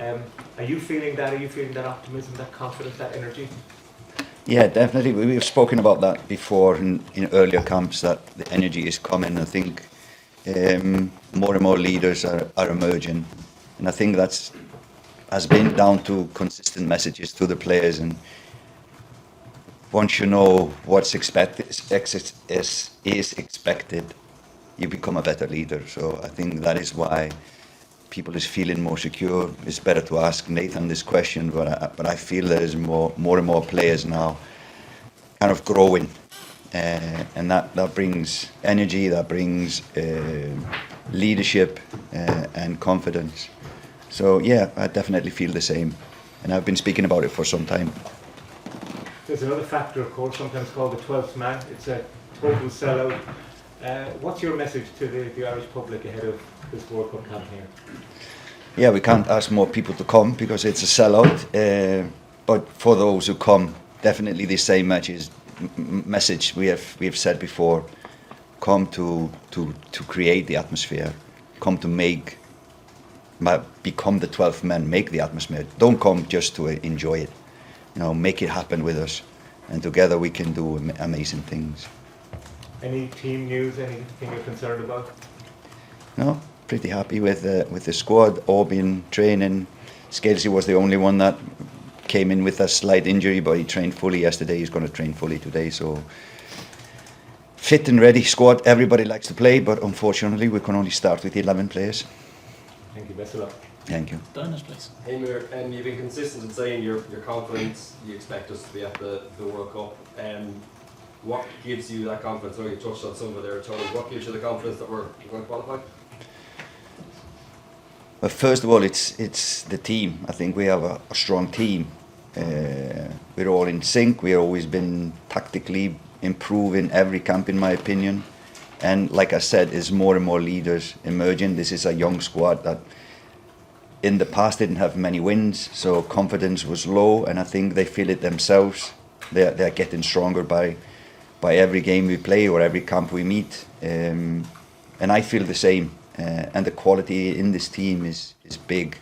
Are you feeling that? Are you feeling that optimism, that confidence, that energy? Yeah, definitely. We've spoken about that before in earlier camps, that the energy is coming. I think more and more leaders are emerging. And I think that's has been down to consistent messages to the players. And once you know what's expected is expected, you become a better leader. So I think that is why people is feeling more secure. It's better to ask Nathan this question, but I feel there is more and more players now kind of growing, and that brings energy, that brings leadership and confidence. So yeah, I definitely feel the same, and I've been speaking about it for some time. There's another factor, of course, sometimes called the 12th man. It's a total sellout. What's your message to the Irish public ahead of this World Cup campaign? Yeah, we can't ask more people to come because it's a sellout. But for those who come, definitely the same message we have said before. Come to create the atmosphere. Come to become the 12th man. Make the atmosphere. Don't come just to enjoy it. Make it happen with us, and together we can do amazing things. Any team news? Anything you're concerned about? No, pretty happy with the squad. All been training. Scalesy was the only one that came in with a slight injury, but he trained fully yesterday. He's going to train fully today. So fit and ready squad. Everybody likes to play, but unfortunately we can only start with 11 players. Thank you. Best of luck. Thank you. Dennis, please. Heimir, you've been consistent in saying you're confident, you expect us to be at the World Cup. What gives you that confidence? I know you touched on some of it there, Tony. What gives you the confidence that we're going to qualify? Well, first of all, it's the team. I think we have a strong team. We're all in sync. We've always been tactically improving every camp, in my opinion. And like I said, there's more and more leaders emerging. This is a young squad that in the past didn't have many wins, so confidence was low, and I think they feel it themselves. They're getting stronger by every game we play or every camp we meet, and I feel the same. And the quality in this team is big.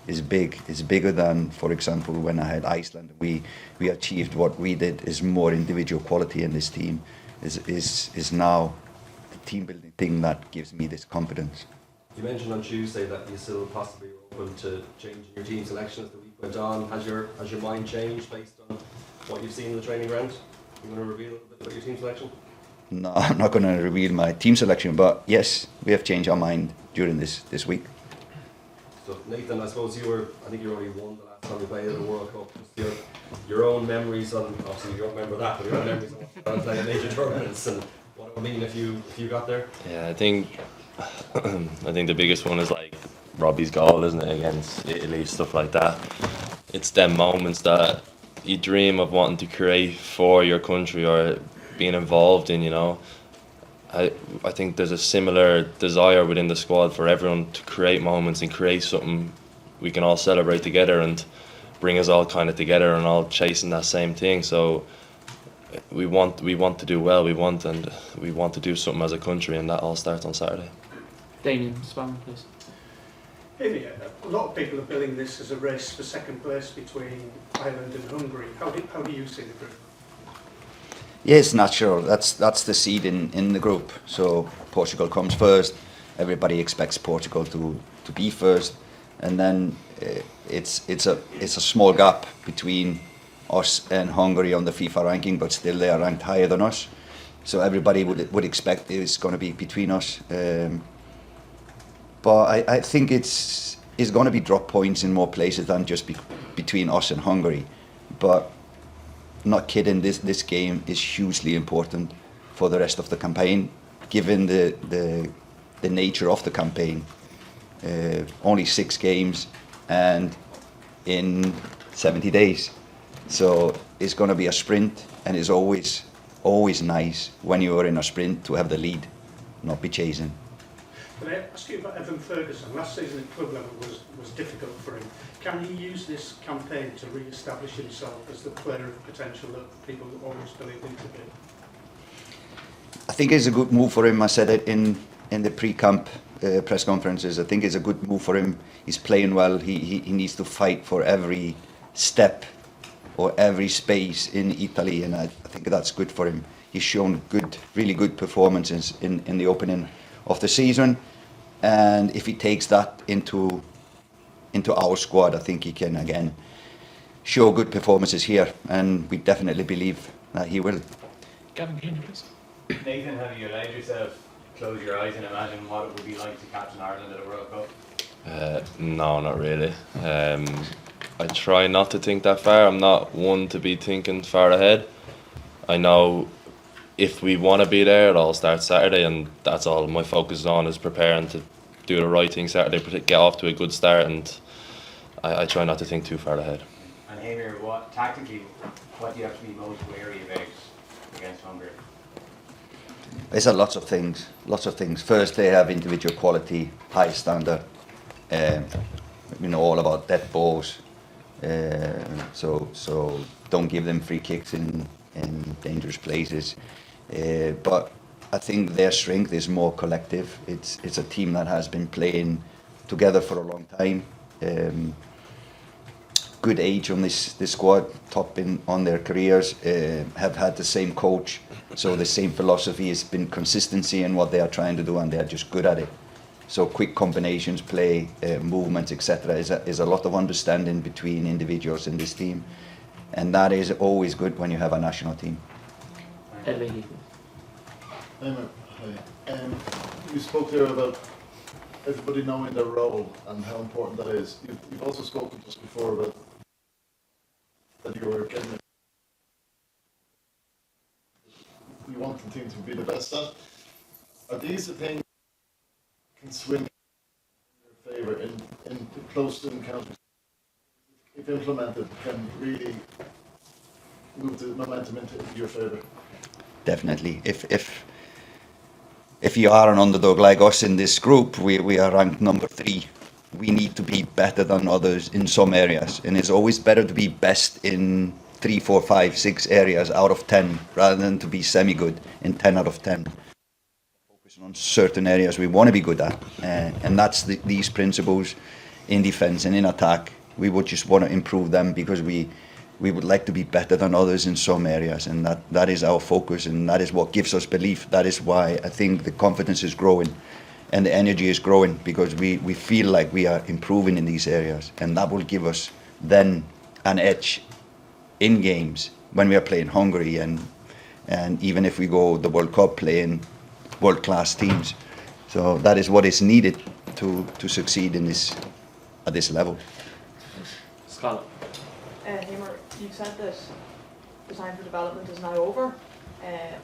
It's bigger than, for example, when I had Iceland. We achieved what we did. Is more individual quality in this team. Is now the team building thing that gives me this confidence. You mentioned on Tuesday that you still possibly were open to changing your team selection as the week went on. Has your mind changed based on what you've seen in the training ground? You want to reveal a little bit about your team selection? No, I'm not going to reveal my team selection, but yes, we have changed our mind during this week. So Nathan, I suppose I think you already won the last time we played in the World Cup. Just your own memories on, obviously you don't remember that, but your own memories on playing major tournaments and what it would mean if you got there? Yeah, I think the biggest one is like Robbie's goal, isn't it, against Italy, stuff like that. It's them moments that you dream of wanting to create for your country or being involved in, I think there's a similar desire within the squad for everyone to create moments and create something we can all celebrate together and bring us all kind of together and all chasing that same thing. So we want to do well, we want to do something as a country, and that all starts on Saturday. Damien Spam, please. Amy, a lot of people are billing this as a race for second place between Ireland and Hungary. How do you see the group? Yeah, it's natural. That's the seed in the group. So Portugal comes first. Everybody expects Portugal to be first, and then it's a small gap between us and Hungary on the FIFA ranking, but still they are ranked higher than us. So everybody would expect it's going to be between us. But I think it's going to be drop points in more places than just between us and Hungary. But not kidding, this game is hugely important for the rest of the campaign, given the nature of the campaign. Only 6 games and in 70 days. So it's going to be a sprint, and it's always nice when you are in a sprint to have the lead, not be chasing. Can I ask you about Evan Ferguson? Last season at club level was difficult for him. Can he use this campaign to re-establish himself as the player of potential that people always believed him to be? I think it's a good move for him. I said it in in the pre-camp press conferences. I think it's a good move for him. He's playing well. He needs to fight for every step or every space in Italy, and I think that's good for him. He's shown really good performances in the opening of the season, and if he takes that into our squad, I think he can again show good performances here, and we definitely believe that he will. Gavin Keenan, please. Nathan, have you allowed yourself to close your eyes and imagine what it would be like to captain Ireland at a World Cup? No, not really. I try not to think that far. I'm not one to be thinking far ahead. I know if we want to be there, it all starts Saturday, and that's all my focus is on, is preparing to do the right thing Saturday, get off to a good start, and I try not to think too far ahead. And Hamir, tactically, what do you have to be most wary about against Hungary? There's lots of things. First, they have individual quality, high standard. All about dead balls. So don't give them free kicks in dangerous places. But I think their strength is more collective. It's a team that has been playing together for a long time. Good age on this squad, top on their careers, have had the same coach, so the same philosophy has been consistency in what they are trying to do, and they are just good at it. So quick combinations, play, movements, etc. is a lot of understanding between individuals in this team, and that is always good when you have a national team. Edley. Hi. You spoke there about everybody knowing their role and how important that is. You've also spoken just before about that you were getting it. You want the team to be the best at. Are these the things that can swing in your favour in close encounters? If implemented, can really move the momentum into your favour? Definitely. If you are an underdog like us in this group, we are ranked number 3. We need to be better than others in some areas, and it's always better to be best in 3, 4, 5, 6 areas out of 10 rather than to be semi-good in 10 out of 10. Focusing on certain areas we want to be good at, and that's these principles in defence and in attack. We would just want to improve them because we would like to be better than others in some areas, and that is our focus, and that is what gives us belief. That is why I think the confidence is growing and the energy is growing, because we feel like we are improving in these areas, and that will give us then an edge in games when we are playing Hungary, and even if we go the World Cup playing world-class teams. So that is what is needed to succeed at this level. Scott. Hammer, you've said that the time for development is now over.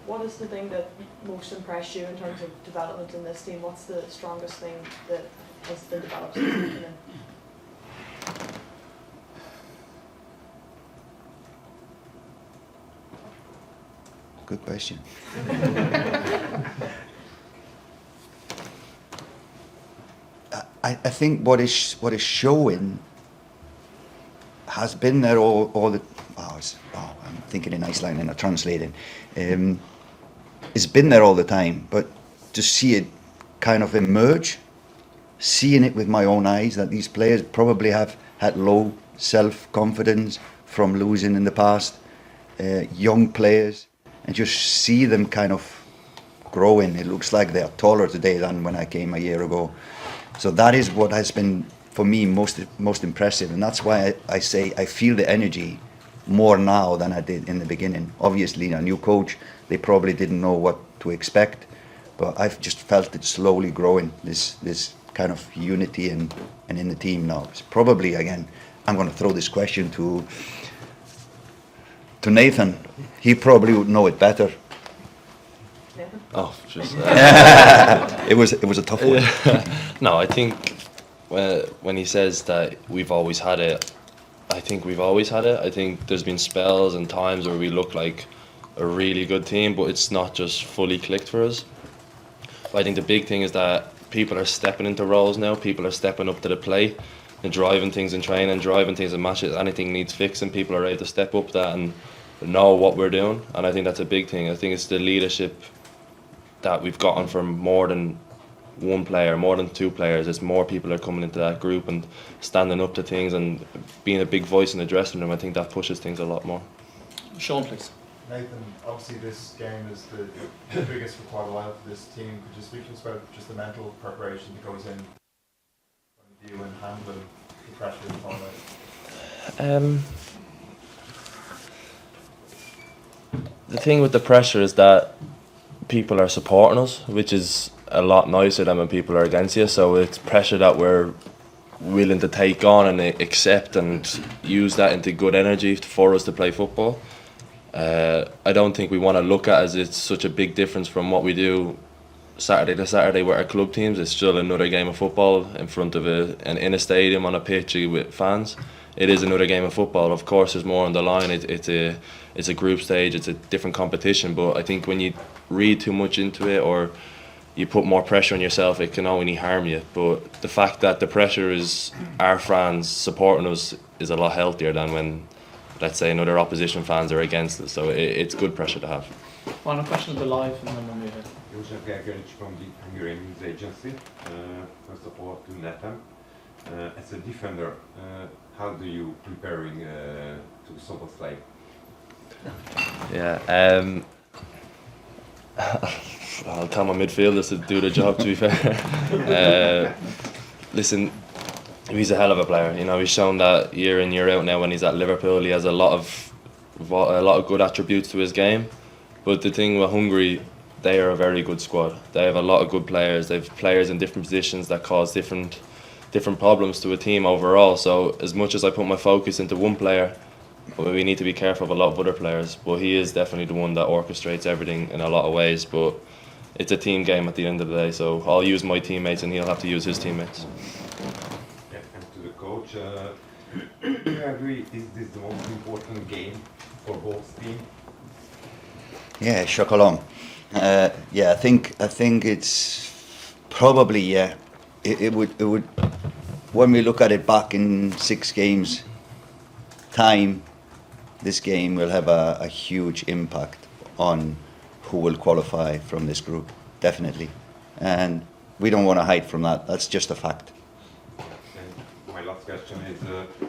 What is the thing that most impressed you in terms of development in this team? What's the strongest thing that has been developed since you've been in? Good question. I think what is showing has been there all the. I'm thinking in Iceland and I'm translating. It's been there all the time, but to see it kind of emerge, seeing it with my own eyes, that these players probably have had low self-confidence from losing in the past, young players, and just see them kind of growing. It looks like they are taller today than when I came a year ago. So that is what has been, for me, most impressive, and that's why I say I feel the energy more now than I did in the beginning. Obviously, a new coach, they probably didn't know what to expect, but I've just felt it slowly growing, this kind of unity and in the team now. It's probably, again, I'm going to throw this question to Nathan. He probably would know it better. Nathan? Oh, just It was a tough one. No, I think when he says that we've always had it, I think we've always had it. I think there's been spells and times where we look like a really good team, but it's not just fully clicked for us. But I think the big thing is that people are stepping into roles now. People are stepping up to the plate and driving things in training, driving things in matches. Anything needs fixing, people are ready to step up that and know what we're doing. And I think that's a big thing. I think it's the leadership that we've gotten from more than one player, more than two players. It's more people are coming into that group and standing up to things and being a big voice in the dressing room. I think that pushes things a lot more. Sean, please. Nathan, obviously this game is the biggest for quite a while for this team. Could you speak to us about just the mental preparation that goes in when you and handling the pressure and all that? The thing with the pressure is that people are supporting us, which is a lot nicer than when people are against you. So it's pressure that we're willing to take on and accept and use that into good energy for us to play football. I don't think we want to look at it as it's such a big difference from what we do Saturday to Saturday with our club teams. It's still another game of football in front of in a stadium on a pitch with fans. It is another game of football. Of course, there's more on the line. It's a group stage. It's a different competition. But I think when you read too much into it or you put more pressure on yourself, it can only harm you. But the fact that the pressure is our fans supporting us is a lot healthier than when, let's say, another opposition fans are against us. So it's good pressure to have. Final question of the live, and then we'll move in. Josef Gergely from the Hungarian News Agency. First of all, to Nathan. As a defender, how do you preparing to Soboslai? Yeah, I'll tell my midfielders to do the job, to be fair. Listen, he's a hell of a player. You know, he's shown that year in, year out now when he's at Liverpool. He has a lot of good attributes to his game. But the thing with Hungary, they are a very good squad. They have a lot of good players. They have players in different positions that cause different problems to a team overall. So as much as I put my focus into one player, we need to be careful of a lot of other players. But he is definitely the one that orchestrates everything in a lot of ways. But it's a team game at the end of the day. So I'll use my teammates and he'll have to use his teammates. Yeah, and to the coach, do you agree, is this the most important game for both teams? Yeah, Chocolon. Yeah, I think it's probably, yeah. It would when we look at it back in 6 games time, this game will have a huge impact on who will qualify from this group, definitely. And we don't want to hide from that. That's just a fact. And my last question is,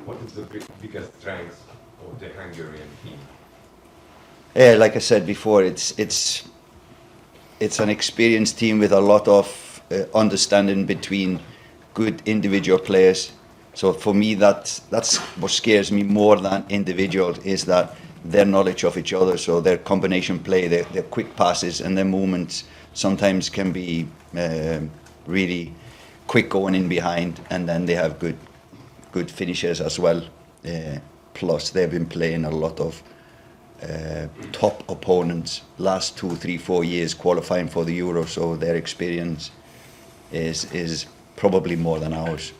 what is the biggest strength of the Hungarian team? Yeah, like I said before, it's an experienced team with a lot of understanding between good individual players. So for me, that's what scares me more than individual, is that their knowledge of each other. So their combination play, their quick passes and their movements sometimes can be really quick going in behind, and then they have good finishers as well. Plus they've been playing a lot of top opponents last 2, 3, 4 years qualifying for the Euro, so their experience is probably more than ours.